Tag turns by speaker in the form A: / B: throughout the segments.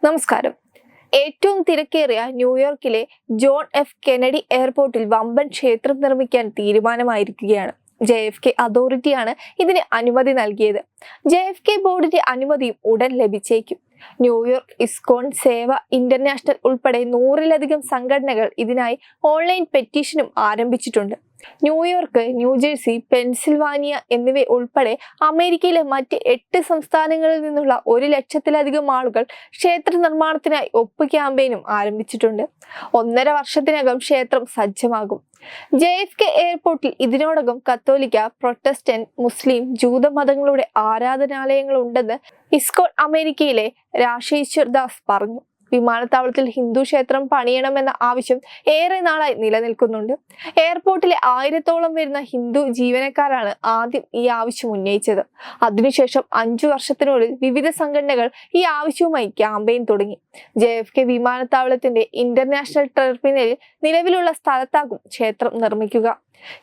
A: നമസ്കാരം. ഏറ്റവും തിരക്കേറിയ ന്യൂയോർക്കിലെ ജോൺ എഫ് കെനഡി എയർപോർട്ടിൽ വമ്പൻ ക്ഷേത്രം നിർമ്മിക്കാൻ തീരുമാനമായിരിക്കുകയാണ്. JFK അതോറിറ്റിയാണ് ഇതിന് അനുമതി നൽകിയത്. JFK ബോർഡിന്റെ അനുമതിയും ഉടൻ ലഭിച്ചേക്കും. ന്യൂയോർക്ക് ഇസ്കോൺ സേവ ഇന്റർനാഷണൽ ഉൾപ്പെടെ 100-ലധികം സംഘടനകൾ ഇതിനായി ഓൺലൈൻ പെറ്റീഷനും ആരംഭിച്ചിട്ടുണ്ട്. ന്യൂയോർക്ക്, ന്യൂജേഴ്സി, പെൻസിൽവാനിയ എന്നിവ ഉൾപ്പെടെ അമേരിക്കയിലെ മറ്റ് 8 സംസ്ഥാനങ്ങളിൽ നിന്നുള്ള 1 ലക്ഷത്തിലധികം ആളുകൾ ക്ഷേത്ര നിർമ്മാണത്തിനായി ഒപ്പ് ക്യാമ്പയിനും ആരംഭിച്ചിട്ടുണ്ട്. 1.5 വർഷത്തിനകം ക്ഷേത്രം സജ്ജമാകും. JFK എയർപോർട്ടിൽ ഇതിനോടകം കത്തോലിക്ക, പ്രൊട്ടസ്റ്റന്റ്, മുസ്ലിം, ജൂത മതങ്ങളുടെ ആരാധനാലയങ്ങൾ ഉണ്ടെന്ന് ഇസ്കോൺ അമേരിക്കയിലെ രാഷേശ്വർ ദാസ് പറഞ്ഞു. വിമാനത്താവളത്തിൽ ഹിന്ദു ക്ഷേത്രം പണിയണമെന്ന ആവശ്യം ഏറെ നാളായി നിലനിൽക്കുന്നുണ്ട്. എയർപോർട്ടിലെ 1000-ഓളം വരുന്ന ഹിന്ദു ജീവനക്കാരാണ് ആദ്യം ഈ ആവശ്യം ഉന്നയിച്ചത്. അതിനുശേഷം 5 വർഷത്തിനുള്ളിൽ വിവിധ സംഘടനകൾ ഈ ആവശ്യവുമായി ക്യാമ്പയിൻ തുടങ്ങി. JFK വിമാനത്താവളത്തിന്റെ ഇന്റർനാഷണൽ ടെർമിനലിൽ നിലവിലുള്ള സ്ഥലത്താകും ക്ഷേത്രം നിർമ്മിക്കുക.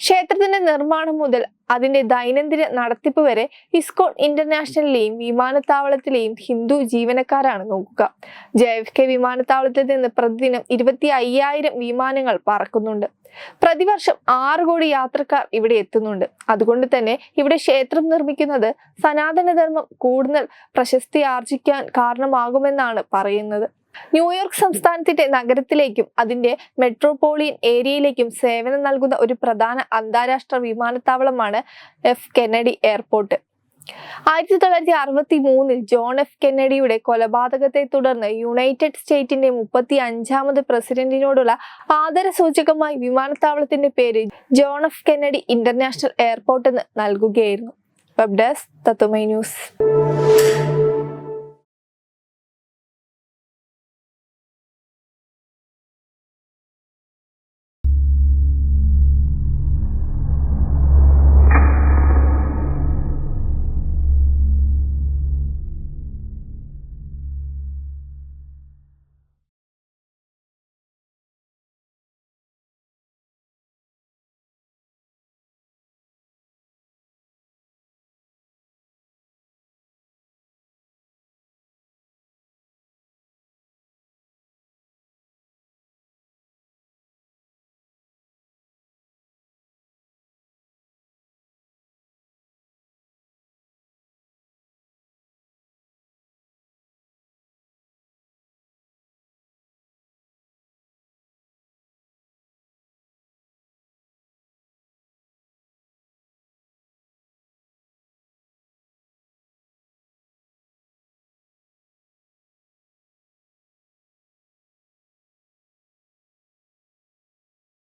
A: ക്ഷേത്രത്തിന്റെ നിർമ്മാണം മുതൽ അതിന്റെ ദൈനംദിന നടത്തിപ്പ് വരെ ഇസ്കോൺ ഇന്റർനാഷണലിലെയും വിമാനത്താവളത്തിലെയും ഹിന്ദു ജീവനക്കാരാണ് നോക്കുക. JFK വിമാനത്താവളത്തിൽ നിന്ന് പ്രതിദിനം 25,000 വിമാനങ്ങൾ പറക്കുന്നുണ്ട്. പ്രതിവർഷം 6 കോടി യാത്രക്കാർ ഇവിടെ എത്തുന്നുണ്ട്. അതുകൊണ്ട് തന്നെ ഇവിടെ ക്ഷേത്രം നിർമ്മിക്കുന്നത് സനാതനധർമ്മം കൂടുതൽ പ്രശസ്തി ആർജിക്കാൻ കാരണമാകുമെന്നാണ് പറയുന്നത്. ന്യൂയോർക്ക് സംസ്ഥാനത്തിന്റെ നഗരത്തിലേക്കും അതിന്റെ മെട്രോപൊളിയൻ ഏരിയയിലേക്കും സേവനം നൽകുന്ന ഒരു പ്രധാന അന്താരാഷ്ട്ര വിമാനത്താവളമാണ് F Kennedy airport. 1963 John F കെന്നഡിയുടെ കൊലപാതകത്തെ തുടർന്ന് യുണൈറ്റഡ് സ്റ്റേറ്റിന്റെ 35ാമത് പ്രസിഡന്റിനോടുള്ള ആദരസൂചകമായി വിമാനത്താവളത്തിന്റെ പേര് John F Kennedy international airport എന്ന് നൽകുകയായിരുന്നു. Web desk Tatwamayi news.